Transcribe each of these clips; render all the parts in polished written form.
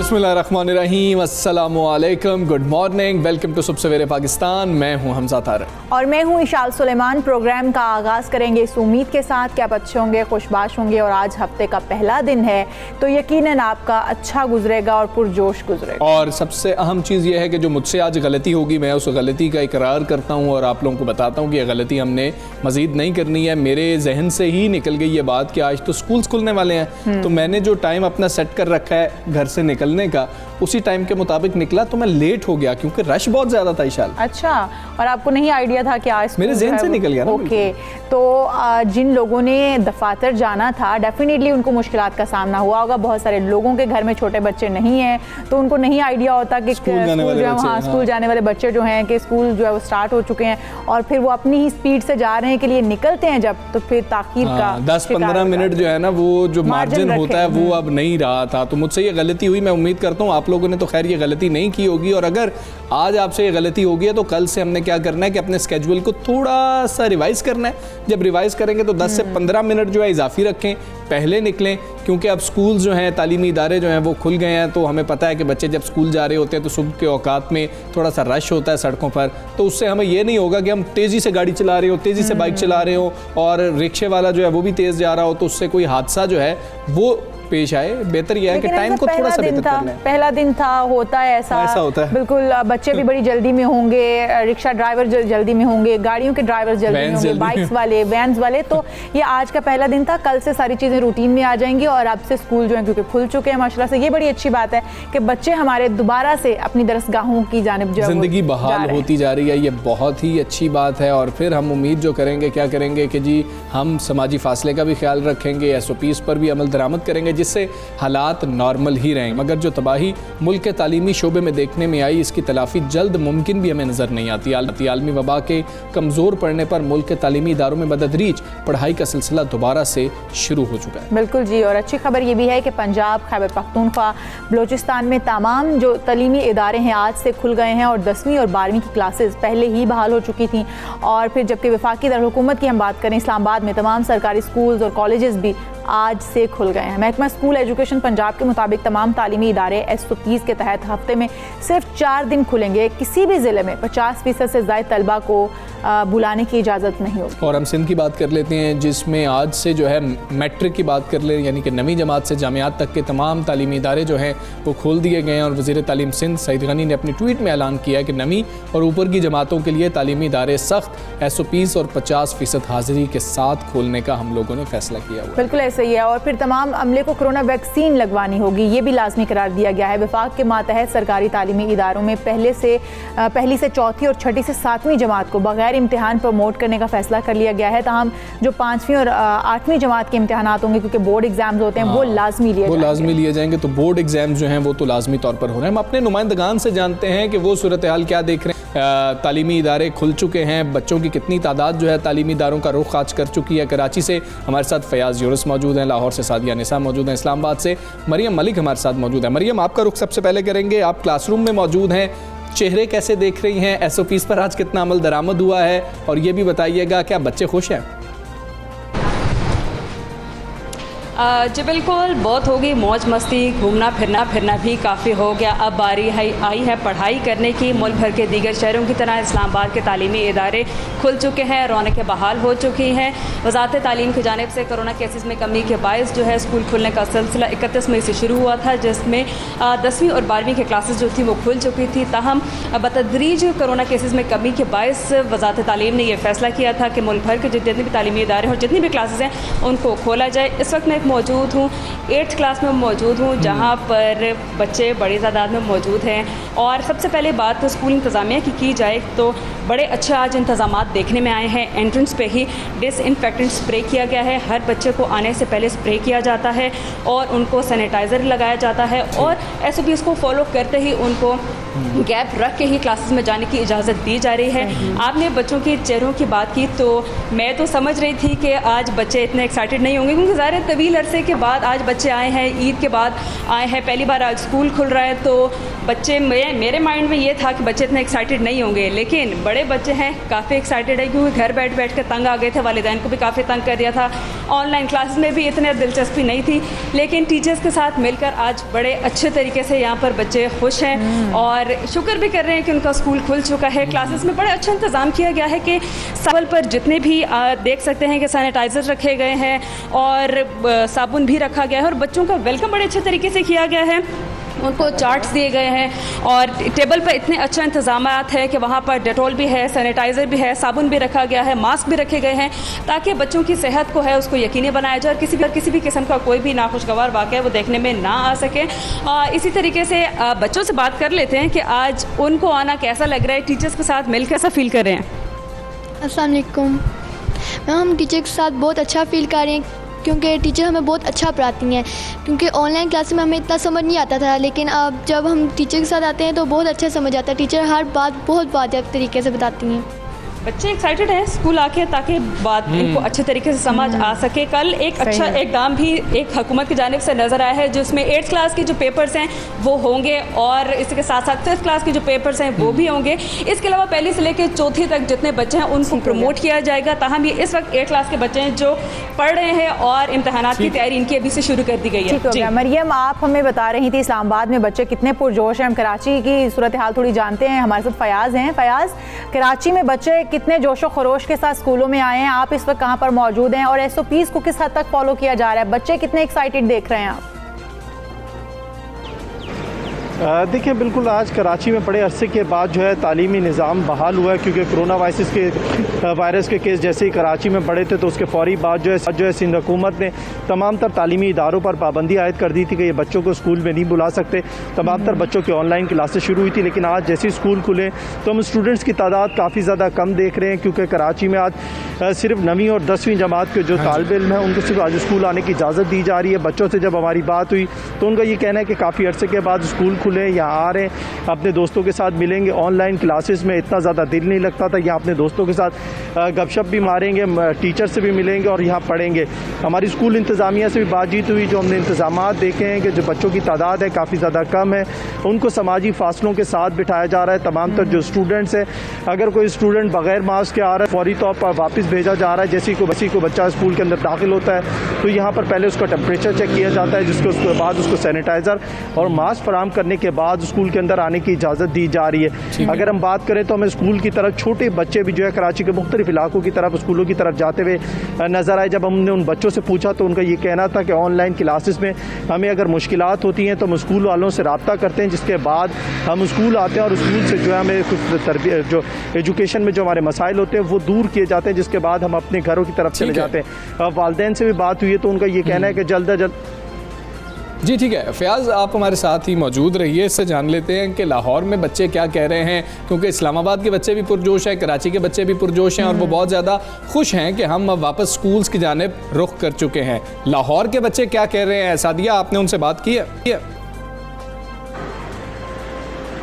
बिस्मिल्लाहिर्रहमानिर्रहीम, अस्सलामुअलैकुम, good morning, welcome to सुबह सवेरे पाकिस्तान। मैं हूं हमजा तारक और मैं हूं इशाल सुलेमान। प्रोग्राम का आगाज़ करेंगे इस उम्मीद के साथ कि आप अच्छे होंगे, खुशबाश होंगे और आज हफ्ते का पहला दिन है तो यकीनन आपका अच्छा गुजरेगा और पुरजोश गुजरेगा। और सबसे अहम चीज़ यह है कि जो मुझसे आज गलती होगी मैं उस गलती का इकरार करता हूं और आप लोगों को बताता हूं कि यह गलती हमने मज़ीद नहीं करनी है। मेरे जहन से ही निकल गई ये बात कि आज तो स्कूल खुलने वाले हैं, तो मैंने जो टाइम अपना सेट कर रखा है घर से निकलने का, उसी टाइम के मुताबिक निकला तो मैं लेट हो गया क्योंकि रश बहुत ज़्यादा था। इशाल, अच्छा, और आपको नहीं आइडिया था कि आज मेरे जहन से निकल गया ना। ओके, तो जिन लोगों ने दफातर जाना था डेफिनेटली उनको मुश्किलात का सामना हुआ होगा। बहुत सारे लोगों के घर में छोटे बच्चे नहीं हैं तो उनको नहीं आइडिया होता कि स्कूल जाने वाले बच्चे जो हैं कि स्कूल जो है वो स्टार्ट हो चुके हैं और फिर वो अपनी ही स्पीड से जा रहे हैं के लिए निकलते हैं जब, तो फिर ताखीर का 10-15 मिनट जो है ना वो जो मार्जिन होता है वो अब नहीं रहा था। तो मुझसे ये गलती हुई। मैं उम्मीद करता हूँ आप लोगों ने तो खैर ये गलती नहीं की होगी, और अगर आज आपसे ये गलती होगी है तो कल से हमने क्या करना है कि अपने स्केड्यूल को थोड़ा सा रिवाइज़ करना है। जब रिवाइज़ करेंगे तो 10 से 15 मिनट जो है इजाफी रखें, पहले निकलें, क्योंकि अब स्कूल जो हैं, तालीमी इदारे जो हैं वो खुल गए हैं। तो हमें पता है कि बच्चे जब स्कूल जा रहे होते हैं तो सुबह के औकात में थोड़ा सा रश होता है सड़कों पर, तो उससे हमें ये नहीं होगा कि हम तेज़ी से गाड़ी चला रहे हो, तेज़ी से बाइक चला रहे हो और रिक्शे वाला जो है वो भी तेज़ जा रहा हो, तो उससे कोई हादसा जो है वो पेश आए। बेहतर यह है कि टाइम को थोड़ा सा बेहतर कर लें। पहला दिन था, होता है ऐसा होता है बिल्कुल। बच्चे भी बड़ी जल्दी में होंगे, रिक्शा ड्राइवर जल्दी में होंगे, गाड़ियों के ड्राइवर जल्दी में होंगे, बाइक्स वाले, वैन्स वाले। तो ये आज का पहला दिन था, कल से सारी चीज़ें रूटीन में आ जाएंगी और अब से स्कूल जो है क्योंकि खुल चुके हैं माशाल्लाह से। ये बड़ी अच्छी बात है कि बच्चे हमारे दोबारा से अपनी दरसगाहों की जानिब जो ज़िंदगी बहाल होती जा रही है। ये बहुत ही अच्छी बात है। और फिर हम उम्मीद जो करेंगे, क्या करेंगे कि जी हम समाजी फासले का भी ख्याल रखेंगे, SOPs पर भी अमल दरामद करेंगे जिससे हालात नॉर्मल ही रहें। मगर जो तबाही मुल्क के तालीमी शोबे में देखने में आई, इसकी तलाफी जल्द मुमकिन भी हमें नज़र नहीं आती। आलमी वबा के कमज़ोर पड़ने पर मुल्क के तालीमी इदारों में बदतदरीज पढ़ाई का सिलसिला दोबारा से शुरू हो चुका है। बिल्कुल जी, और अच्छी खबर ये भी है कि पंजाब, खैबर पख्तूनख्वा, बलूचिस्तान में तमाम जो तालीमी इदारे हैं आज से खुल गए हैं और 10वीं और 12वीं की क्लासेस पहले ही बहाल हो चुकी थी। और फिर जबकि वफाकी दारुल-हुकूमत की हम बात करें, इस्लामाबाद में तमाम सरकारी स्कूल्स और कॉलेजेस भी आज से खुल गए हैं। महकमा स्कूल एजुकेशन पंजाब के मुताबिक तमाम तालीमी इदारे SOPs के तहत हफ्ते में सिर्फ 4 दिन खुलेंगे। किसी भी ज़िले में 50% से ज़ायद तलबा को बुलाने की इजाज़त नहीं होगी। और हम सिंध की बात कर लेते हैं जिसमें आज से जो है मैट्रिक की बात कर ले, यानी कि 9वीं जमात से जामियात तक के तमाम तालीमी इदारे जो हैं वो खोल दिए गए हैं। और वज़ीर तालीम सिंध सईद गनी ने अपनी ट्वीट में ऐलान किया है कि 9वीं और ऊपर की जमातों के लिए तालीमी इदारे सख्त SOPs और 50% हाज़िरी के साथ खोलने का हम लोगों ने फैसला किया हुआ है। बिल्कुल सही है। और फिर तमाम अमले को कोरोना वैक्सीन लगवानी होगी, ये भी लाजमी करार दिया गया है। वफाक के मातहत सरकारी तालीमी इदारों में पहली से चौथी और छठी से 7वीं जमात को बगैर इम्तिहान प्रमोट करने का फैसला कर लिया गया है। ताहम जो 5वीं और 8वीं जमात के इम्तिहानात होंगे क्योंकि बोर्ड एग्जाम्स होते हैं वो लाजमी लिए जाएंगे। तो बोर्ड एग्जाम जो हैं वो तो लाजमी तौर पर हो रहे हैं। हम अपने नुमाइंदगान से जानते हैं कि वो सूरत हाल क्या देख रहे हैं। तालीमी इदारे खुल चुके हैं, बच्चों की कितनी तादाद जो है तालीमी इदारों का रुख आज कर चुकी है। कराची से हमारे साथ फयाज यूनुस मौजूद हैं, लाहौर से सादिया निसा मौजूद हैं, इस्लामाबाद से मरियम मलिक हमारे साथ मौजूद है। मरियम, आपका रुख सबसे पहले करेंगे। आप क्लासरूम में मौजूद हैं, चेहरे कैसे देख रही हैं? SOPs पर आज कितना अमल दरामद हुआ है? और ये भी बताइएगा क्या बच्चे खुश हैं? जी बिल्कुल, बहुत होगी मौज मस्ती, घूमना फिरना भी काफ़ी हो गया। अब बारी आई है पढ़ाई करने की। मुल्क भर के दीगर शहरों की तरह इस्लामाबाद के तालीमी इदारे खुल चुके हैं, रौनकें बहाल हो चुकी हैं। वज़ारत तालीम की जानिब से कोरोना केसेस में कमी के बायस जो है स्कूल खुलने का सिलसिला 31 मई से शुरू हुआ था, जिसमें 10वीं और 12वीं की क्लासेस जो थी वो खुल चुकी थी। ताहम बतदरीज कोरोना केसेस में कमी के बायस वज़ारत तालीम ने यह फैसला किया था कि मुल्क भर के जितने भी तालीमी इदारे और जितनी भी क्लासेस हैं उनको खोला जाए। इस वक्त मैं मौजूद हूँ 8th क्लास में मौजूद हूँ, जहाँ पर बच्चे बड़ी तादाद में मौजूद हैं। और सबसे पहले बात तो स्कूल इंतज़ामिया की जाए तो बड़े अच्छे आज इंतज़ामात देखने में आए हैं। एंट्रेंस पे ही डिसइंफेक्टेंट स्प्रे किया गया है, हर बच्चे को आने से पहले स्प्रे किया जाता है और उनको सैनिटाइज़र लगाया जाता है और SOPs को फॉलो करते ही उनको गैप रख के ही क्लासेस में जाने की इजाज़त दी जा रही है। आपने बच्चों के चेहरों की बात की तो मैं तो समझ रही थी कि आज बच्चे इतने एक्साइटेड नहीं होंगे, क्योंकि ज़ाहिर है तवील अरसे के बाद आज बच्चे आए हैं, ईद के बाद आए हैं, पहली बार आज स्कूल खुल रहा है, तो बच्चे मेरे माइंड में ये था कि बच्चे इतने एक्साइटेड नहीं होंगे। लेकिन बड़े बच्चे हैं काफ़ी एक्साइटेड है, क्योंकि घर बैठ बैठ कर तंग आ गए थे, वालिदैन को भी काफ़ी तंग कर दिया था। ऑनलाइन क्लासेस में भी इतने दिलचस्पी नहीं थी, लेकिन टीचर्स के साथ मिलकर आज बड़े अच्छे तरीके से यहाँ पर बच्चे खुश हैं और शुक्र भी कर रहे हैं कि उनका स्कूल खुल चुका है। क्लासेस में बड़ा अच्छा इंतज़ाम किया गया है कि टेबल पर जितने भी देख सकते हैं कि सैनिटाइज़र रखे गए हैं और साबुन भी रखा गया है और बच्चों का वेलकम बड़े अच्छे तरीके से किया गया है। उनको चार्ट्स दिए गए हैं और टेबल पर इतने अच्छा इंतज़ामात है कि वहाँ पर डेटॉल भी है, सैनिटाइज़र भी है, साबुन भी रखा गया है, मास्क भी रखे गए हैं, ताकि बच्चों की सेहत को है उसको यकीनी बनाया जाए और किसी भी किस्म का कोई भी नाखुशगवार वाक़या वो देखने में ना आ सके। इसी तरीके से बच्चों से बात कर लेते हैं कि आज उनको आना कैसा लग रहा है, टीचर्स के साथ मिल कैसा फ़ील कर रहे हैं। अस्सलाम वालेकुम मैम, हम टीचर के साथ बहुत अच्छा फ़ील कर रहे हैं क्योंकि टीचर हमें बहुत अच्छा पढ़ाती हैं। क्योंकि ऑनलाइन क्लास में हमें इतना समझ नहीं आता था, लेकिन अब जब हम टीचर के साथ आते हैं तो बहुत अच्छा समझ आता है। टीचर हर बात बहुत वाज़ेह तरीके से बताती हैं। बच्चे एक्साइटेड हैं स्कूल आके ताकि बात इनको अच्छे तरीके से समझ आ सके। कल एक अच्छा इकदाम भी एक हुकूमत की जानिब से नज़र आया है, जिसमें 8th क्लास के जो पेपर्स हैं वो होंगे और इसके साथ साथ 5th क्लास के जो पेपर्स हैं वो भी होंगे। इसके अलावा पहली से लेकर 4थी तक जितने बच्चे हैं उनको प्रमोट किया जाएगा। ताहम ये इस वक्त 8th क्लास के बच्चे हैं जो पढ़ रहे हैं और इम्तहानात की तैयारी इनकी अभी से शुरू कर दी गई है। मरियम, आप हमें बता रही थी इस्लामाबाद में बच्चे कितने पुरजोश हैं। हम कराची की सूरत हाल थोड़ी जानते हैं, हमारे साथ फयाज़ हैं। फयाज़, कराची में बच्चे कितने जोशो खरोश के साथ स्कूलों में आए हैं, आप इस वक्त कहाँ पर मौजूद हैं और SOPs को किस हद तक फॉलो किया जा रहा है, बच्चे कितने एक्साइटेड देख रहे हैं आप? देखिए, बिल्कुल आज कराची में बड़े अरसे के बाद जो है तालीमी निज़ाम बहाल हुआ है, क्योंकि कोरोना वायरस के केस जैसे ही कराची में बढ़े थे तो उसके फौरी बाद जो है सिंध हुकूमत ने तमाम तर तालीमी इदारों पर पाबंदी आयद कर दी थी कि ये बच्चों को स्कूल में नहीं बुला सकते। तमाम तर बच्चों की ऑनलाइन क्लासेस शुरू हुई थी, लेकिन आज जैसे ही स्कूल खुले तो हम स्टूडेंट्स की तादाद काफ़ी ज़्यादा कम देख रहे हैं, क्योंकि कराची में आज सिर्फ 9वीं और 10वीं जमात के जो तालिब इल्म हैं उनको सिर्फ आज स्कूल आने की इजाज़त दी जा रही है। बच्चों से जब हमारी बात हुई तो उनका ये कहना है कि काफ़ी अरसे के बाद स्कूल खुले, यहाँ आ रहे हैं, अपने दोस्तों के साथ मिलेंगे। ऑनलाइन क्लासेस में इतना ज़्यादा दिल नहीं लगता था, यहाँ अपने दोस्तों के साथ गपशप भी मारेंगे, टीचर से भी मिलेंगे और यहाँ पढ़ेंगे। हमारी स्कूल इंतज़ामिया से भी बातचीत हुई, जो हमने इंतज़ामात देखे हैं कि जो बच्चों की तादाद है काफ़ी ज़्यादा कम है, उनको समाजी फासलों के साथ बिठाया जा रहा है। तमाम तर जो स्टूडेंट्स हैं, अगर कोई स्टूडेंट बग़ैर मास्क के आ रहा है फौरी तौर पर वापस भेजा जा रहा है। जैसे को बच्चा स्कूल के अंदर दाखिल होता है तो यहाँ पर पहले उसका टेम्परेचर चेक किया जाता है, उसके बाद उसको सैनिटाइज़र और मास्क फराहम करने के बाद स्कूल के अंदर आने की इजाज़त दी जा रही है। अगर हम बात करें तो हमें स्कूल की तरफ छोटे बच्चे भी जो है कराची के मुख्तलिफ इलाकों की तरफ स्कूलों की तरफ जाते हुए नज़र आए। जब हमने उन बच्चों से पूछा तो उनका ये कहना था कि ऑनलाइन क्लासेस में हमें अगर मुश्किलात होती हैं तो हम स्कूल वालों से रब्ता करते हैं, जिसके बाद हम स्कूल आते हैं और स्कूल से जो है हमें कुछ जो एजुकेशन में जो हमारे मसाइल होते हैं वो दूर किए जाते हैं, जिसके बाद हम अपने घरों की तरफ चले जाते हैं। वालिदैन से भी बात हुई है तो उनका ये कहना है कि जल्द अज जल्द। जी ठीक है फयाज़, आप हमारे साथ ही मौजूद रहिए। इससे जान लेते हैं कि लाहौर में बच्चे क्या कह रहे हैं, क्योंकि इस्लामाबाद के बच्चे भी पुरजोश हैं, कराची के बच्चे भी पुरजोश हैं और वो बहुत ज़्यादा खुश हैं कि हम अब वापस स्कूल्स की जानिब रुख कर चुके हैं। लाहौर के बच्चे क्या कह रहे हैं, सादिया आपने उनसे बात की है?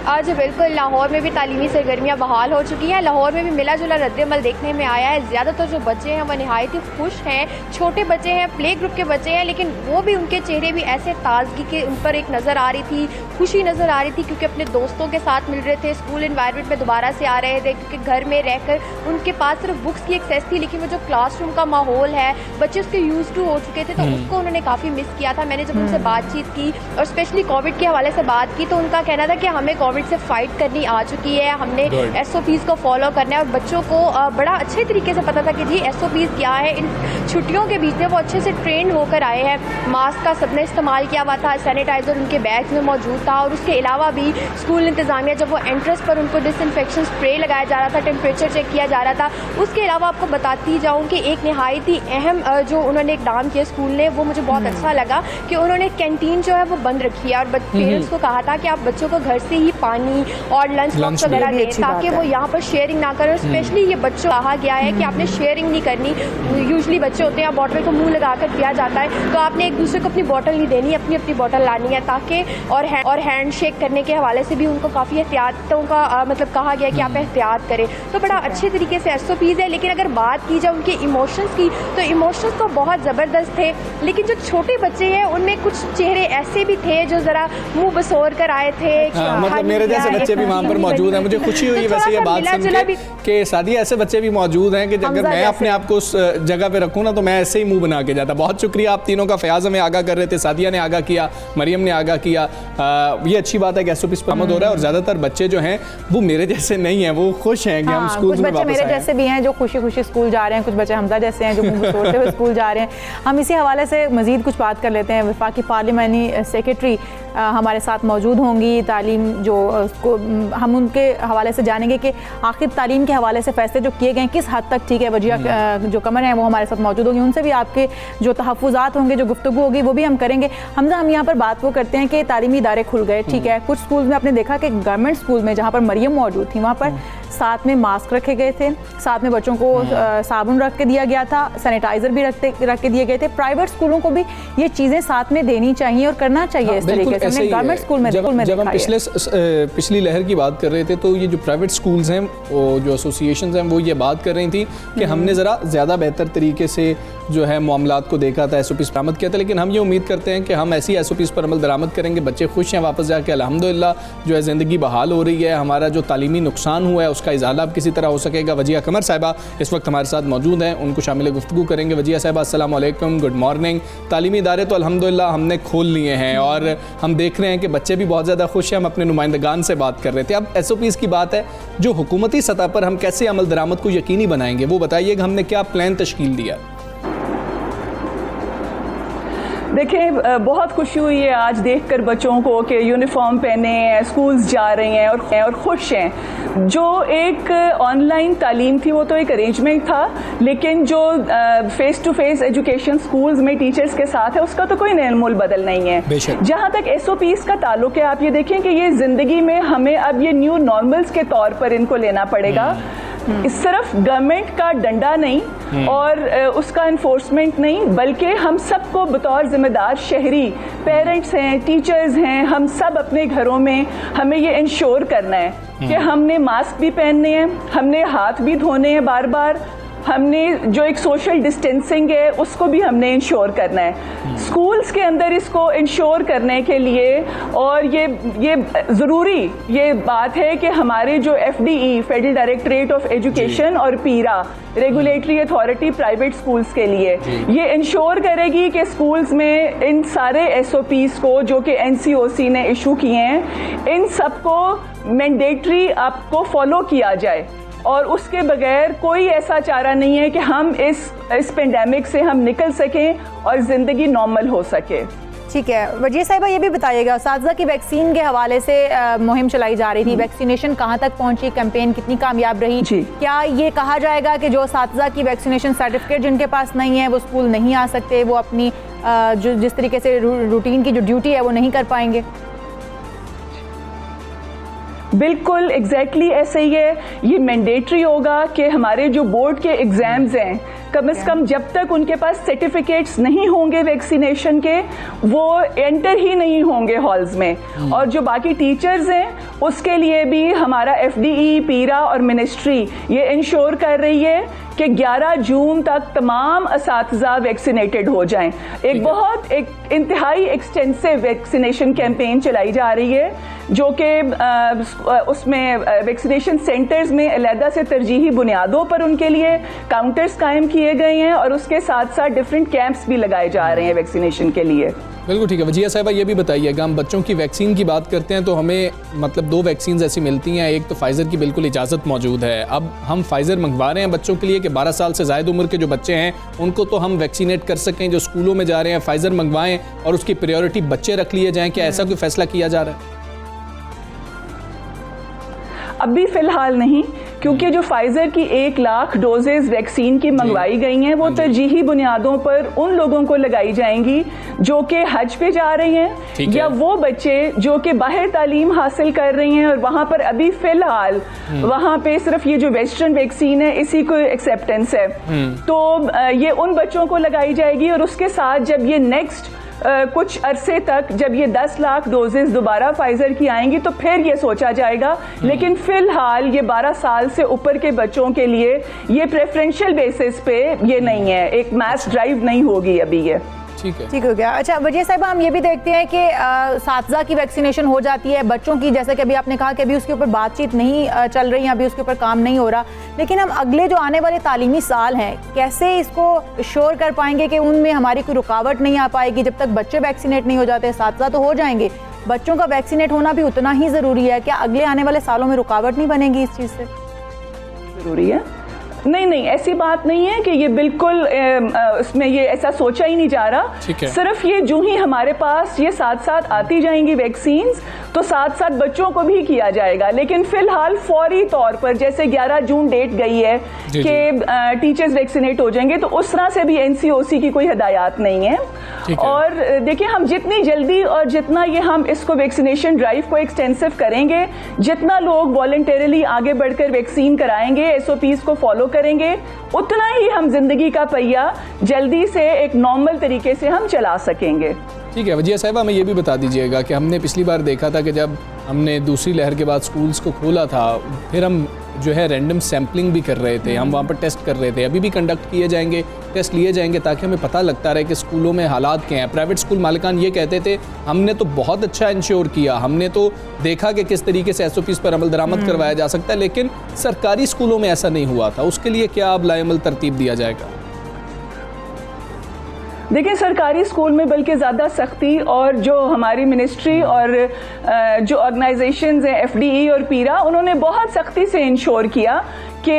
आज बिल्कुल लाहौर में भी तालीमी सरगर्मियाँ बहाल हो चुकी हैं। लाहौर में भी मिला जुला रद्दमल देखने में आया है। ज़्यादातर जो बच्चे हैं वो नहायत ही खुश हैं, छोटे बच्चे हैं, प्ले ग्रुप के बच्चे हैं, लेकिन वो भी उनके चेहरे भी ऐसे ताजगी के उन पर एक नज़र आ रही थी, खुशी नज़र आ रही थी, क्योंकि अपने दोस्तों के साथ मिल रहे थे, स्कूल इन्वायरमेंट में दोबारा से आ रहे थे, क्योंकि घर में रहकर उनके पास सिर्फ बुक्स की एक्सेस थी, लेकिन वो जो क्लासरूम का माहौल है बच्चे उसके यूज टू हो चुके थे, तो उसको उन्होंने काफ़ी मिस किया था। मैंने जब उनसे बातचीत की और स्पेशली कोविड के हवाले से बात की तो उनका कहना था कि हमें कोविड से फाइट करनी आ चुकी है, हमने SOPs को फॉलो करना है और बच्चों को बड़ा अच्छे तरीके से पता था कि जी SOPs क्या है। इन छुट्टियों के बीच में वो अच्छे से ट्रेन होकर आए हैं। मास्क का सबने इस्तेमाल किया हुआ था, सैनिटाइज़र उनके बैग्स में मौजूद था और उसके अलावा भी स्कूल इंतज़ामिया जब वो एंट्रेंस पर उनको डिसइंफेक्शन स्प्रे लगाया जा रहा था, टेम्परेचर चेक किया जा रहा था। उसके अलावा आपको बताती जाऊँ कि एक नहायत ही अहम जो उन्होंने इक़दाम किया स्कूल ने, वो मुझे बहुत अच्छा लगा कि उन्होंने कैंटीन जो है वो बंद रखी है और पेरेंट्स को कहा था कि आप बच्चों को घर से ही पानी और लंच बॉक्स वगैरह दें, ताकि वो यहाँ पर शेयरिंग ना करें। स्पेशली ये बच्चों कहा गया है कि आपने शेयरिंग नहीं करनी। यूजली बच्चे होते हैं बॉटल को मुंह लगाकर पिया जाता है, तो आपने एक दूसरे को अपनी बॉटल नहीं देनी, अपनी अपनी बॉटल लानी है, ताकि और हैंड शेक करने के हवाले से भी उनको काफ़ी एहतियातों का मतलब कहा गया कि आप एहतियात करें। तो बड़ा अच्छे तरीके से SOPs है। लेकिन अगर बात की जाए उनके इमोशंस की, तो इमोशंस तो बहुत ज़बरदस्त थे, लेकिन जो छोटे बच्चे हैं उनमें कुछ चेहरे ऐसे भी थे जो ज़रा मुंह बसोर कर आए थे। मतलब मेरे जैसे बच्चे भी वहाँ पर मौजूद हैं। मुझे खुशी हुई वैसे ये बात सुन के कि सादिया ऐसे बच्चे भी मौजूद हैं कि अगर मैं अपने आप को उस जगह पे रखूँ ना तो मैं ऐसे ही मुंह बना के जाता। बहुत शुक्रिया आप तीनों का। फयाज हमें आगाह कर रहे थे, सादिया ने आगाह किया, मरियम ने आगाह किया। ये अच्छी बात है कि SOPs पर अमल हो रहा है और ज़्यादातर बच्चे जो हैं वो मेरे जैसे नहीं हैं, वो खुश हैं कि हम स्कूल में वापस आए। कुछ बच्चे मेरे जैसे भी हैं जो खुशी खुशी स्कूल जा रहे हैं, कुछ बच्चे हमजा जैसे हैं जो मुंह तोड़ते हुए स्कूल जा रहे हैं। हम इसी हवाले से मज़ीद कुछ बात कर लेते हैं। वफाकी पार्लिमानी सेक्रेटरी हमारे साथ मौजूद होंगी। तालीम जो हम उनके हवाले से जानेंगे कि आखिर तालीम के हवाले से फ़ैसले जो किए गए किस हद तक ठीक है। वजिया जो कमर हैं वो हमारे साथ मौजूद होंगी, उनसे भी आपके जो तहफ़्फ़ुज़ात होंगे, जो गुफ्तगू होगी वो भी हम करेंगे। हमजा, हम यहाँ पर बात वो करते हैं कि तालीमी इदारे खुल गए, ठीक है। कुछ स्कूल में आपने देखा कि गवर्नमेंट स्कूल में जहाँ पर मरियम मौजूद थी वहाँ पर साथ में मास्क रखे गए थे, साथ में बच्चों को साबुन रख के दिया गया था, सैनिटाइज़र भी रख के दिए गए थे। प्राइवेट स्कूलों को भी ये चीज़ें साथ में देनी चाहिए और करना चाहिए इस तरीके से। हमने गवर्नमेंट स्कूल में जब हम पिछली लहर की बात कर रहे थे तो ये जो प्राइवेट स्कूल्स हैं, जो एसोसिएशंस हैं, वो ये बात कर रही थी कि हमने ज़रा ज़्यादा बेहतर तरीके से जो है मामलात को देखा था, SOPs बरामद किया था। लेकिन हम ये उम्मीद करते हैं कि हम ऐसी SOPs पर अमल दरामद करेंगे। बच्चे खुश हैं वापस जाके, अल्हम्दुलिल्लाह जो है ज़िंदगी बहाल हो रही है। हमारा जो तालीमी नुकसान हुआ है उसका इज़ाला अब किसी तरह हो सकेगा। वजिया कमर साहिबा इस वक्त हमारे साथ मौजूद हैं, उनको शामिल गुफ्तगू करेंगे। वजिया साहिबा अस्सलाम वालेकुम, गुड मॉर्निंग। तालीमी इदारे तो अल्हम्दुलिल्लाह हमने खोल लिए हैं और हम देख रहे हैं कि बच्चे भी बहुत ज़्यादा खुश हैं। हम अपने नुमाइंदगान से बात कर रहे थे। अब SOPs की बात है, जो हुकूमती सतह पर हम कैसे अमल दरामद को यकीनी बनाएंगे वो बताइएगा। हमने क्या प्लान तश्कील दिया? देखें, बहुत खुशी हुई है आज देखकर बच्चों को कि यूनिफॉर्म पहने हैं, स्कूल्स जा रहे हैं और खुश हैं। जो एक ऑनलाइन तालीम थी वो तो एक अरेंजमेंट था, लेकिन जो face to face education schools में टीचर्स के साथ है उसका तो कोई नया मूल बदल नहीं है। जहाँ तक SOPs का ताल्लुक है, आप ये देखें कि ये ज़िंदगी में हमें अब ये न्यू नॉर्मल्स के तौर पर इनको लेना पड़ेगा। सिर्फ गवर्नमेंट का डंडा नहीं और उसका इन्फोर्समेंट नहीं, बल्कि हम सबको बतौर जिम्मेदार शहरी, पेरेंट्स हैं, टीचर्स हैं, हम सब अपने घरों में हमें ये इंश्योर करना है कि हमने मास्क भी पहनने हैं, हमने हाथ भी धोने हैं बार बार, हमने जो एक सोशल डिस्टेंसिंग है उसको भी हमने इंश्योर करना है स्कूल्स के अंदर। इसको इंश्योर करने के लिए और ये ज़रूरी ये बात है कि हमारे जो FDE federal directorate of education और पीरा रेगुलेटरी अथॉरिटी प्राइवेट स्कूल्स के लिए ये इंश्योर करेगी कि स्कूल्स में इन सारे SOPs को जो कि NCOC ने इशू किए हैं, इन सबको मैंडेटरी आपको फॉलो किया जाए और उसके बगैर कोई ऐसा चारा नहीं है कि हम इस पेंडेमिक से हम निकल सकें और ज़िंदगी नॉर्मल हो सके। ठीक है। वजिया साहिबा, ये भी बताइएगा, साथज़ा की वैक्सीन के हवाले से मुहिम चलाई जा रही थी, वैक्सीनेशन कहाँ तक पहुँची, कैंपेन कितनी कामयाब रही? क्या ये कहा जाएगा कि जो साथज़ा की वैक्सीनेशन सर्टिफिकेट जिनके पास नहीं है वो स्कूल नहीं आ सकते, वो अपनी जो जिस तरीके से रूटीन की जो ड्यूटी है वो नहीं कर पाएंगे? बिल्कुल एग्जैक्टली ऐसे ही है। ये मैंडेटरी होगा कि हमारे जो बोर्ड के एग्ज़ाम्स हैं, कम से कम जब तक उनके पास सर्टिफिकेट्स नहीं होंगे वैक्सीनेशन के, वो एंटर ही नहीं होंगे हॉल्स में। और जो बाकी टीचर्स हैं उसके लिए भी हमारा FDE, पीरा और मिनिस्ट्री ये इंश्योर कर रही है कि 11 जून तक तमाम असातिज़ा वैक्सीनेटेड हो जाएं। एक इंतहाई एक्सटेंसिव वैक्सीनेशन कैंपेन चलाई जा रही है जो कि उसमें वैक्सीनेशन सेंटर्स में अलहदा से तरजीही बुनियादों पर उनके लिए काउंटर्स कायम किए गए हैं और उसके साथ साथ डिफरेंट कैंप्स भी लगाए जा रहे हैं वैक्सीनेशन के लिए। बिल्कुल ठीक है। वजिया साहिबा, ये भी बताइएगा, हम बच्चों की वैक्सीन की बात करते हैं तो हमें मतलब 2 वैक्सीन ऐसी मिलती हैं। एक तो फाइज़र की बिल्कुल इजाज़त मौजूद है, अब हम फाइज़र मंगवा रहे हैं बच्चों के लिए कि 12 साल से ज़ायद उम्र के जो बच्चे हैं उनको तो हम वैक्सीनेट कर सकें। जो स्कूलों में जा रहे हैं फाइज़र मंगवाएं और उसकी प्रायोरिटी बच्चे रख लिए जाएँ। क्या ऐसा कोई फैसला किया जा रहा है? अभी फ़िलहाल नहीं, क्योंकि जो फाइजर की 1 लाख डोजेज वैक्सीन की मंगवाई गई हैं वो तरजीही बुनियादों पर उन लोगों को लगाई जाएंगी जो कि हज पे जा रहे हैं या वो बच्चे जो कि बाहर तालीम हासिल कर रहे हैं और वहां पर अभी फिलहाल वहां पे सिर्फ ये जो वेस्टर्न वैक्सीन है इसी को एक्सेप्टेंस है, तो ये उन बच्चों को लगाई जाएगी। और उसके साथ जब ये नेक्स्ट कुछ अरसे तक जब ये 10 लाख डोजेस दोबारा फाइजर की आएंगी तो फिर ये सोचा जाएगा, लेकिन फिलहाल ये 12 साल से ऊपर के बच्चों के लिए ये प्रेफरेंशियल बेसिस पे ये नहीं है, एक मास ड्राइव नहीं होगी अभी ये। ठीक हो गया। अच्छा वजीर साहब, हम ये भी देखते हैं कि सातजा की वैक्सीनेशन हो जाती है बच्चों की, जैसे कि अभी आपने कहा कि अभी उसके ऊपर बातचीत नहीं चल रही है, अभी उसके ऊपर काम नहीं हो रहा, लेकिन हम अगले जो आने वाले तालीमी साल हैं कैसे इसको श्योर कर पाएंगे कि उनमें हमारी कोई रुकावट नहीं आ पाएगी जब तक बच्चे वैक्सीनेट नहीं हो जाते? सातजा तो हो जाएंगे, बच्चों का वैक्सीनेट होना भी उतना ही ज़रूरी है। क्या अगले आने वाले सालों में रुकावट नहीं बनेगी इस चीज़ से? ज़रूरी है। नहीं, ऐसी बात नहीं है कि ये बिल्कुल उसमें ये ऐसा सोचा ही नहीं जा रहा। सिर्फ ये जो ही हमारे पास ये साथ साथ आती जाएंगी वैक्सीन्स तो साथ साथ बच्चों को भी किया जाएगा, लेकिन फिलहाल फौरी तौर पर जैसे 11 जून डेट गई है कि टीचर्स वैक्सीनेट हो जाएंगे, तो उस तरह से भी NCOC की कोई हदायत नहीं है। और देखिए, हम जितनी जल्दी और जितना ये हम इसको वैक्सीनेशन ड्राइव को एक्सटेंसिव करेंगे, जितना लोग वॉलंटरली आगे बढ़कर वैक्सीन कराएंगे, SOPs को फॉलो करेंगे, उतना ही हम जिंदगी का पहिया जल्दी से एक नॉर्मल तरीके से हम चला सकेंगे। ठीक है वजीर साहिबा, हमें ये भी बता दीजिएगा कि हमने पिछली बार देखा था कि जब हमने दूसरी लहर के बाद स्कूल्स को खोला था, फिर हम जो है रैंडम सैम्पलिंग भी कर रहे थे, हम वहाँ पर टेस्ट कर रहे थे, अभी भी कंडक्ट किए जाएंगे, टेस्ट लिए जाएंगे ताकि हमें पता लगता रहे कि स्कूलों में हालात क्या हैं। प्राइवेट स्कूल मालिकान ये कहते थे हमने तो बहुत अच्छा इंश्योर किया, हमने तो देखा कि किस तरीके से SOPs पर अमल दरामद करवाया जा सकता है, लेकिन सरकारी स्कूलों में ऐसा नहीं हुआ था। उसके लिए क्या अब लाएमल तरतीब दिया जाएगा? देखिए, सरकारी स्कूल में बल्कि ज़्यादा सख्ती, और जो हमारी मिनिस्ट्री और जो ऑर्गेनाइजेशंस हैं FDE और पीरा, उन्होंने बहुत सख्ती से इंश्योर किया कि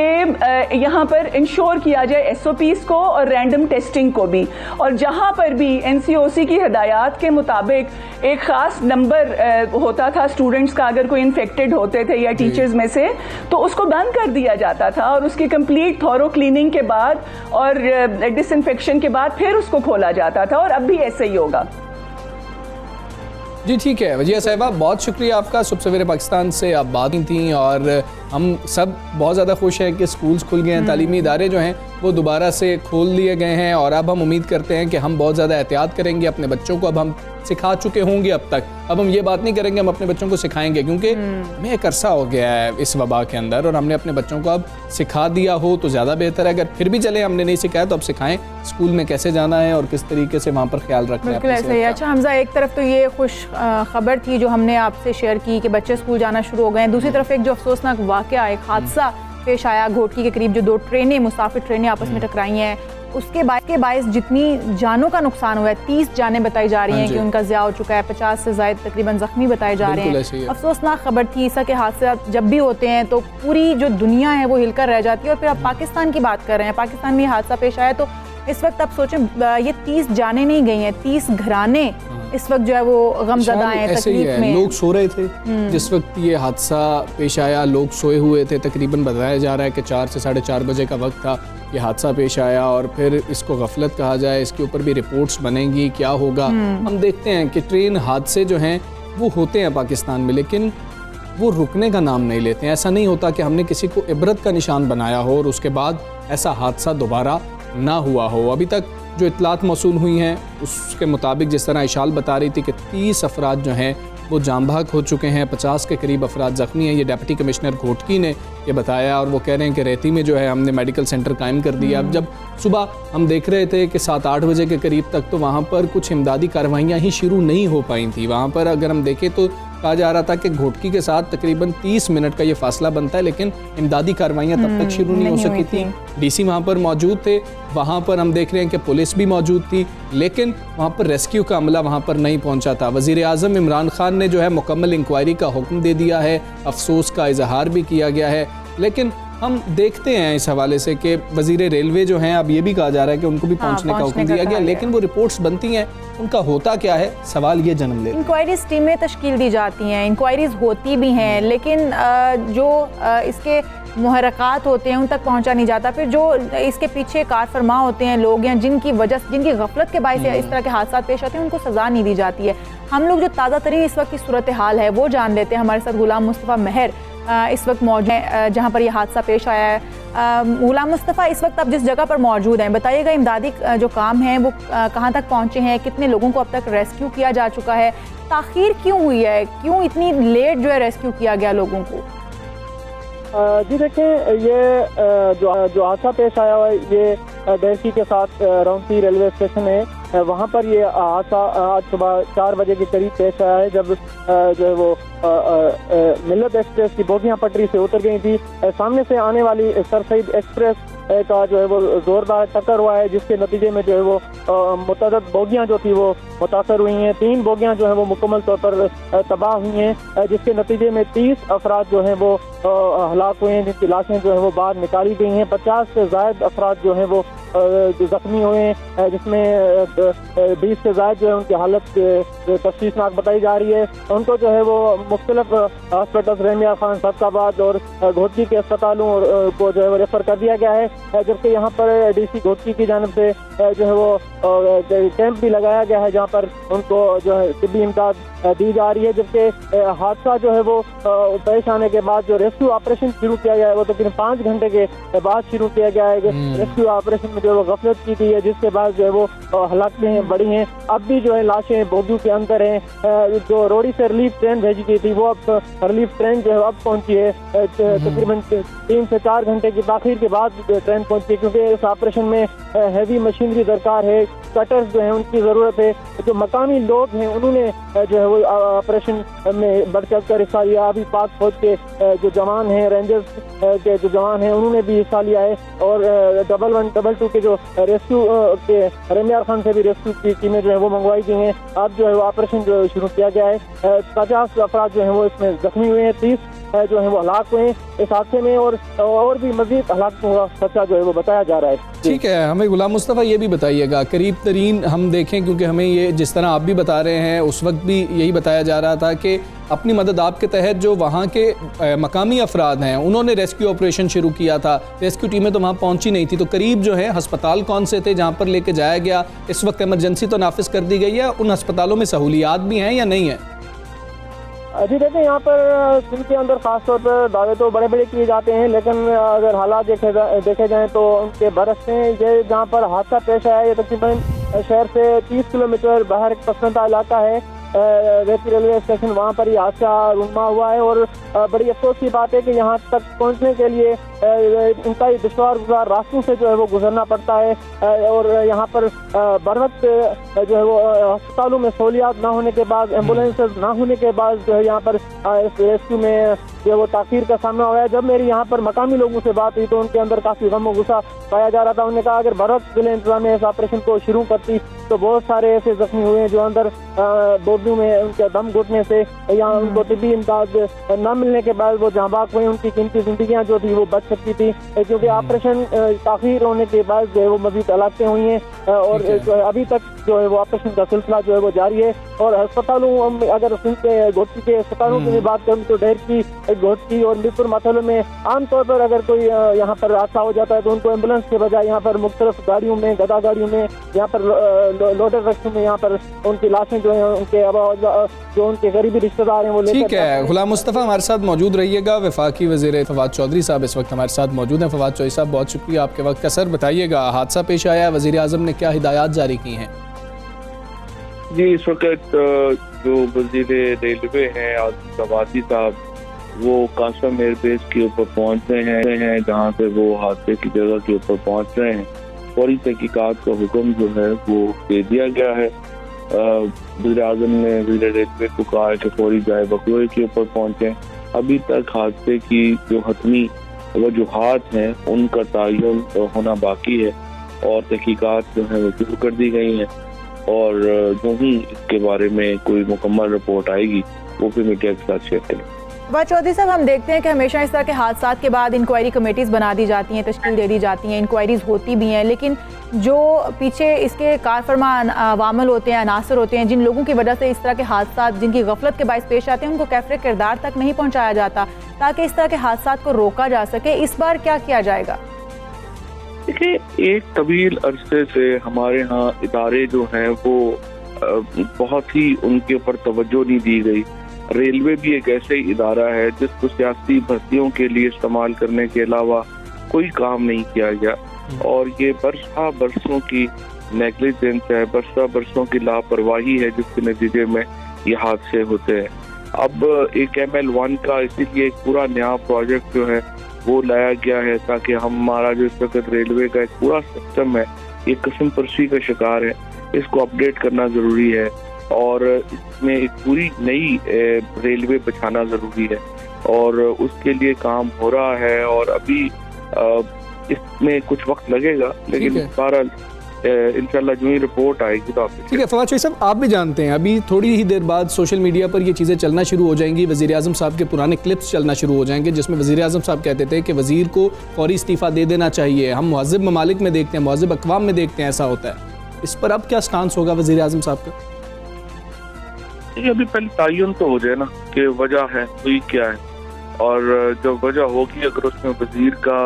यहाँ पर इंश्योर किया जाए SOPs को और रैंडम टेस्टिंग को भी, और जहाँ पर भी NCOC की हदायत के मुताबिक एक ख़ास नंबर होता था स्टूडेंट्स का, अगर कोई इन्फेक्टेड होते थे या टीचर्स में से, तो उसको बंद कर दिया जाता था और उसकी कंप्लीट थॉरो क्लीनिंग के बाद और डिसइंफेक्शन के बाद फिर उसको खोला जाता था, और अब भी ऐसे ही होगा। जी ठीक है वजीर साहिबा, बहुत शुक्रिया आपका। सुबह सवेरे पाकिस्तान से आप बात की थी और हम सब बहुत ज़्यादा खुश हैं कि स्कूल्स खुल गए हैं, तालीमी इदारे जो हैं वो दोबारा से खोल दिए गए हैं, और अब हम उम्मीद करते हैं कि हम बहुत ज़्यादा एहतियात करेंगे अपने बच्चों को। अब हम सिखा चुके होंगे अब तक, अब हम ये बात नहीं करेंगे हम अपने बच्चों को सिखाएंगे, क्योंकि हमें एक अरसा हो गया है इस वबा के अंदर और हमने अपने बच्चों को अब सिखा दिया हो तो ज़्यादा बेहतर है। अगर फिर भी चले हमने नहीं सिखाया तो अब सिखाएं स्कूल में कैसे जाना है और किस तरीके से वहाँ पर ख्याल रखना है। बिल्कुल ऐसा ही। अच्छा हमजा, एक तरफ तो ये खुश खबर थी जो हमने आपसे शेयर की कि बच्चे स्कूल जाना शुरू हो गए हैं, दूसरी तरफ एक जो अफसोसनाक वाक़या, एक हादसा पेश आया घोटकी के करीब, जो 2 ट्रेनें मुसाफिर ट्रेनें आपस में टकराई हैं, उसके बायस जितनी जानों का नुकसान हुआ है, 30 जानें बताई जा रही हैं कि उनका ज़िया हो चुका है, 50 से ज़ायद तकरीबन ज़ख्मी बताए जा रहे हैं। अफसोसनाक खबर थी। ऐसा के हादसे जब भी होते हैं तो पूरी जो दुनिया है वो हिलकर रह जाती है। और फिर आप पाकिस्तान की बात कर रहे हैं, पाकिस्तान में हादसा पेश आया तो इस वक्त आप सोचें ये 30 जानें नहीं गई हैं, 30 घराने इस वक्त जो है वो गमज़दा हैं, तकलीफ में। लोग सो रहे थे जिस वक्त ये हादसा पेश आया, लोग सोए हुए थे, तकरीबन बताया जा रहा है कि 4 से 4:30 बजे का वक्त था ये हादसा पेश आया, और फिर इसको गफलत कहा जाए, इसके ऊपर भी रिपोर्ट्स बनेंगी, क्या होगा। हम देखते हैं कि ट्रेन हादसे जो हैं वो होते हैं पाकिस्तान में, लेकिन वो रुकने का नाम नहीं लेते हैं। ऐसा नहीं होता कि हमने किसी को इबरत का निशान बनाया हो और उसके बाद ऐसा हादसा दोबारा ना हुआ हो। अभी तक जो इतलात मौसूल हुई हैं उसके मुताबिक, जिस तरह इशाल बता रही थी कि 30 अफराद जो हैं वो जाम भाग हो चुके हैं, 50 के करीब अफराद ज़ख्मी हैं। ये डिप्टी कमिश्नर घोटकी ने ये बताया, और वो कह रहे हैं कि रेती में जो है हमने मेडिकल सेंटर कायम कर दिया। अब जब सुबह हम देख रहे थे कि 7-8 बजे के करीब तक तो वहाँ पर कुछ इमदादी कार्रवाइयाँ ही शुरू नहीं हो पाई थी। वहाँ पर अगर हम देखें तो कहा जा रहा था कि घोटकी के साथ तकरीबन 30 मिनट का ये फासला बनता है, लेकिन इमदादी कार्रवाइयाँ तब तक शुरू नहीं हो सकी थी। DC वहाँ पर मौजूद थे, वहाँ पर हम देख रहे हैं कि पुलिस भी मौजूद थी, लेकिन वहाँ पर रेस्क्यू का अमला वहाँ पर नहीं पहुँचा था। वज़ीर आज़म इमरान खान ने जो है मुकम्मल इंक्वायरी का हुक्म दे दिया है, अफसोस का इजहार भी किया गया है, लेकिन हम देखते हैं इस हवाले से कि वज़ीर रेलवे जो हैं अब ये भी कहा जा रहा है कि उनको भी पहुंचने का हुक्म दिया गया, लेकिन वो रिपोर्ट्स बनती हैं, उनका होता क्या है, सवाल ये जन्म लेता है। इंक्वायरीज टीमें तश्कील दी जाती हैं, इंक्वायरीज होती भी हैं, लेकिन जो इसके मुहर्रकात होते हैं उन तक पहुंचा नहीं जाता, फिर जो इसके पीछे कार फरमा होते हैं लोग या जिनकी गफलत के बायस इस तरह के हादसा पेश आते हैं उनको सज़ा नहीं दी जाती है। हम लोग जो ताज़ा तरीन इस वक्त की सूरत हाल है वो जान लेते हैं। हमारे साथ गुलाम मुस्तफ़ा महर इस वक्त मौजूद हैं जहाँ पर यह हादसा पेश आया है। गुलाम मुस्तफ़ा, इस वक्त आप जिस जगह पर मौजूद हैं बताइएगा इमदादी जो काम है वो कहाँ तक पहुँचे हैं, कितने लोगों को अब तक रेस्क्यू किया जा चुका है, ताख़ीर क्यों हुई है, क्यों इतनी लेट जो है रेस्क्यू किया गया लोगों को? जी देखें, ये जो हादसा पेश आया हुआ है ये डेहरी के साथ रौंसी रेलवे स्टेशन है, वहाँ पर ये हादसा आज सुबह 4 बजे के करीब पेश आया है, जब जो है वो मिल्लत एक्सप्रेस की बोगियां पटरी से उतर गई थी। सामने से आने वाली सर सईद एक्सप्रेस का जो है वो जोरदार टक्कर हुआ है, जिसके नतीजे में जो है वो मुतअद्दिद बोगियां जो थी वो मुतासर हुई हैं। 3 बोगियां जो है वो मुकम्मल तौर पर तबाह हुई हैं, जिसके नतीजे में 30 अफराद जो हैं वो हलाक हुए हैं, जिनकी लाशें जो है वो बाहर निकाली गई हैं। 50 से ज़ायद अफराद जो हैं वो जख्मी हुए हैं, जिसमें 20 से ज़ायद जो है उनकी हालत तशवीशनाक बताई जा रही है। उनको जो है वो मुख्तलिफ हॉस्पिटल रहमिया खान, फैसलाबाद और घोटकी के अस्पतालों को जो है वो रेफर कर दिया गया है, जबकि यहाँ पर DC घोटकी की जानिब से जो है वो कैंप भी लगाया गया है जहाँ पर उनको जो है तिब्बी इमदाद दी जा रही है। जबकि हादसा जो है वो पेश आने के बाद जो रेस्क्यू ऑपरेशन शुरू किया गया है वो तकरीबन 5 घंटे के बाद शुरू किया गया है। रेस्क्यू ऑपरेशन में जो है वो गफलत की गई है, जिसके बाद जो है वो हलाकतें बढ़ी हैं। अब भी जो है लाशें बोगियों के अंदर हैं। जो रोडी से रिलीफ ट्रेन भेजी गई थी वो अब रिलीफ ट्रेन जो है अब पहुंची है, तकरीबन 3 से 4 घंटे की ताखीर के बाद ट्रेन पहुंची, क्योंकि इस ऑपरेशन में हैवी मशीनरी दरकार है, कटर्स जो हैं उनकी ज़रूरत है। जो मकामी लोग हैं उन्होंने जो है वो ऑपरेशन में बढ़ चढ़ कर हिस्सा लिया। अभी पाक फौज के जो जवान हैं, रेंजर्स के जो जवान हैं उन्होंने भी हिस्सा लिया है, और 112, 122 के जो रेस्क्यू के रमियार खान से भी रेस्क्यू की टीमें जो है वो मंगवाई गई हैं। अब जो है वो ऑपरेशन जो शुरू किया गया है। 50 अफराद जो है वो इसमें जख्मी हुए हैं, 30 जो है वो हलाक हुए हैं इस हादसे में, और भी मजीद हलाक हुआ खर्चा जो है वो बताया जा रहा है। ठीक है, हमें गुलाम मुस्तफ़ा ये भी बताइएगा, करीब तरीन हम देखें, क्योंकि हमें ये जिस तरह आप भी बता रहे हैं उस वक्त भी यही बताया जा रहा था कि अपनी मदद आपके तहत जो वहाँ के मकामी अफराद हैं उन्होंने रेस्क्यू ऑपरेशन शुरू किया था। रेस्क्यू टीमें तो वहाँ पहुँची नहीं थी, तो करीब जो है हस्पताल कौन से थे जहाँ पर लेके जाया गया? इस वक्त इमरजेंसी तो नाफिज कर दी गई है, उन अस्पतालों में सहूलियात भी हैं या नहीं है? जी देखिए, यहाँ पर जिनके अंदर खासतौर पर दावे तो बड़े बड़े किए जाते हैं, लेकिन अगर हालात देखे जाएँ तो उनके बरस हैं। ये जहाँ पर हादसा पेश आया ये तकरीबन शहर से 30 किलोमीटर बाहर एक पसंदा इलाका है, रेती रेलवे स्टेशन, वहाँ पर ये हादसा रूनमा हुआ है। और बड़ी अफसोस की बात है कि यहाँ तक पहुँचने के लिए इंतहाई दुश्वार गुजार रास्तों से जो है वो गुजरना पड़ता है, और यहाँ पर बर वक्त जो है वो अस्पतालों में सहूलियात ना होने के बाद, एम्बुलेंसेज ना होने के बाद जो है यहाँ पर रेस्क्यू में जो है वो ताख़ीर का सामना हुआ है। जब मेरी यहाँ पर मकामी लोगों से बात हुई तो उनके अंदर काफ़ी गम और गुस्सा पाया जा रहा था। उन्होंने कहा अगर बर वक्त जिले इंतजामिया इस ऑपरेशन को शुरू करती तो बहुत सारे ऐसे जख्मी हुए हैं जो अंदर बोगियों में उनके दम घुटने से या उनको तिब्बी इमदाद न मिलने के बाद वो जहाँ हुए, उनकी कीमती जिंदगियाँ जो थी वो बच सकती थी, क्योंकि ऑपरेशन ताख़ीर होने के बाद जो है वो मज़ीद हलाकतें हुई हैं, और अभी तक जो है वो ऑपरेशन का सिलसिला जो है वो जारी है। और अस्पतालों अगर घोटकी के अस्पतालों की बात करूँ तो डेहरी, घोटकी और मिरपुर मथलों में आमतौर पर अगर कोई यहाँ पर हादसा हो जाता है तो उनको एम्बुलेंस के बजाय यहाँ पर मुख्तलिफ गाड़ियों में, गदा गाड़ियों में, यहाँ पर लोडर रक्षों में यहाँ पर उनकी लाशें जो है उनके जो उनके गरीबी रिश्तेदार हैं वो लेकर। ठीक है, गुलाम मुस्तफ़ा हमारे साथ मौजूद रहिएगा। वफाकी वज़ीर फवाद चौधरी साहब इस वक्त हमारे साथ मौजूद हैं। फवाद चौधरी साहब, बहुत शुक्रिया आपके वक्त का। सर बताइएगा, हादसा पेश आया, वज़ीर आज़म ने क्या हिदायत जारी की हैं? जी, इस वक्त जो वज़ीर रेलवे हैं आज़म सवाती साहब, वो कासम एयरबेस के ऊपर पहुंच रहे हैं, जहां पे वो हादसे की जगह के ऊपर पहुंच रहे हैं। फौरी तहकीकात का हुक्म जो है वो दे दिया गया है। वज़ीर आज़म ने वज़ीर रेलवे को कहा है कि फौरी जाए बकरोए के ऊपर पहुंचे। अभी तक हादसे की जो हतमी वजूहात हैं उनका तयन होना बाकी है, और तहकीकात जो है वो शुरू कर दी गई हैं, और जो ही इसके बारे में कोई मुकम्मल रिपोर्ट आएगी वो फिर मीडिया के साथ शेयर करें। फवाद चौधरी साहब, हम देखते हैं कि हमेशा इस तरह के हादसात के बाद इंक्वायरी कमेटीज़ बना दी जाती हैं, तश्कील दे दी जाती हैं, इंक्वायरीज़ होती भी हैं, लेकिन जो पीछे इसके कारफरमा अवामल होते हैं, अनासर होते हैं, जिन लोगों की वजह से इस तरह के हादसा जिनकी गफलत के बायस पेश आते हैं, उनको कैफरे किरदार तक नहीं पहुँचाया जाता ताकि इस तरह के हादसा को रोका जा सके। इस बार क्या किया जाएगा? देखिए, एक तवील अरसे से हमारे यहाँ इदारे जो हैं वो बहुत ही उनके ऊपर तवज्जो नहीं दी गई। रेलवे भी एक ऐसे इदारा है जिसको सियासी भर्तियों के लिए इस्तेमाल करने के अलावा कोई काम नहीं किया गया, और ये बरसों की नेग्लिजेंस है, बरसों की लापरवाही है, जिसके नतीजे में ये हादसे होते हैं। अब एक ML1 का इसीलिए एक पूरा नया प्रोजेक्ट जो है वो लाया गया है ताकि हमारा जो इस वक्त रेलवे का एक पूरा सिस्टम है ये किस्म परसी का शिकार है, इसको अपडेट करना ज़रूरी है और इसमें एक पूरी नई रेलवे बिछाना ज़रूरी है, और उसके लिए काम हो रहा है। और अभी इसमें कुछ वक्त लगेगा, लेकिन बहरहाल इंशाल्लाह जो ही रिपोर्ट आएगी तो आपको। ठीक है फवाद चौधरी साहब, आप भी जानते हैं अभी थोड़ी ही देर बाद सोशल मीडिया पर ये चीज़ें चलना शुरू हो जाएंगी। वज़ीर आज़म साहब के पुराने क्लिप्स चलना शुरू हो जाएंगे जिसमें वज़ीर आज़म साहब कहते थे कि वज़ीर को फौरी इस्तीफ़ा दे देना चाहिए। हम मुहज़्ज़ब ममालिक में देखते हैं, मुहज़्ज़ब अक़वाम में देखते हैं ऐसा होता है। इस पर अब क्या स्टांस होगा वज़ीर आज़म साहब का? देखिए, अभी पहले तयन तो हो जाए ना कि वजह है कोई क्या है, और जब वजह होगी अगर उसमें वज़ीर का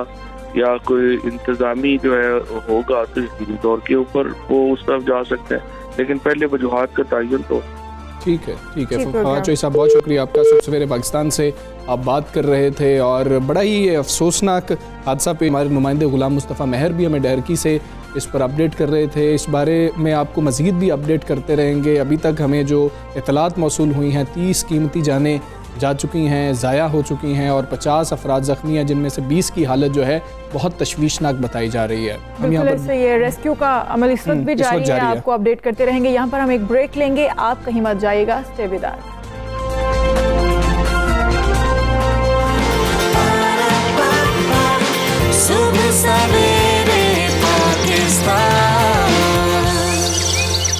या कोई इंतजामी जो है होगा तो इस दौर के ऊपर वो उस तरफ जा सकते हैं, लेकिन पहले वजूहात का तयन तो। ठीक है फवाद चौधरी साहब, बहुत शुक्रिया आपका। सुबह सवेरे पाकिस्तान से आप बात कर रहे थे और बड़ा ही अफसोसनाक हादसा पे हमारे नुमाइंदे गुलाम मुस्तफ़ा महर भी हमें डहरकी से इस पर अपडेट कर रहे थे। इस बारे में आपको मज़ीद भी अपडेट करते रहेंगे। अभी तक हमें जो इतलात मौसूल हुई हैं 30 कीमती जानें जा चुकी हैं, ज़ाया हो चुकी हैं और 50 अफराद ज़ख्मी हैं, जिनमें से 20 की हालत जो है बहुत तशवीशनाक बताई जा रही है। हम यहाँ पर ये रेस्क्यू का अमल इस वक्त भी जारी है, आपको अपडेट करते रहेंगे। यहाँ पर हम एक ब्रेक लेंगे, आप कहीं मत जाइएगा, स्टे विद अस।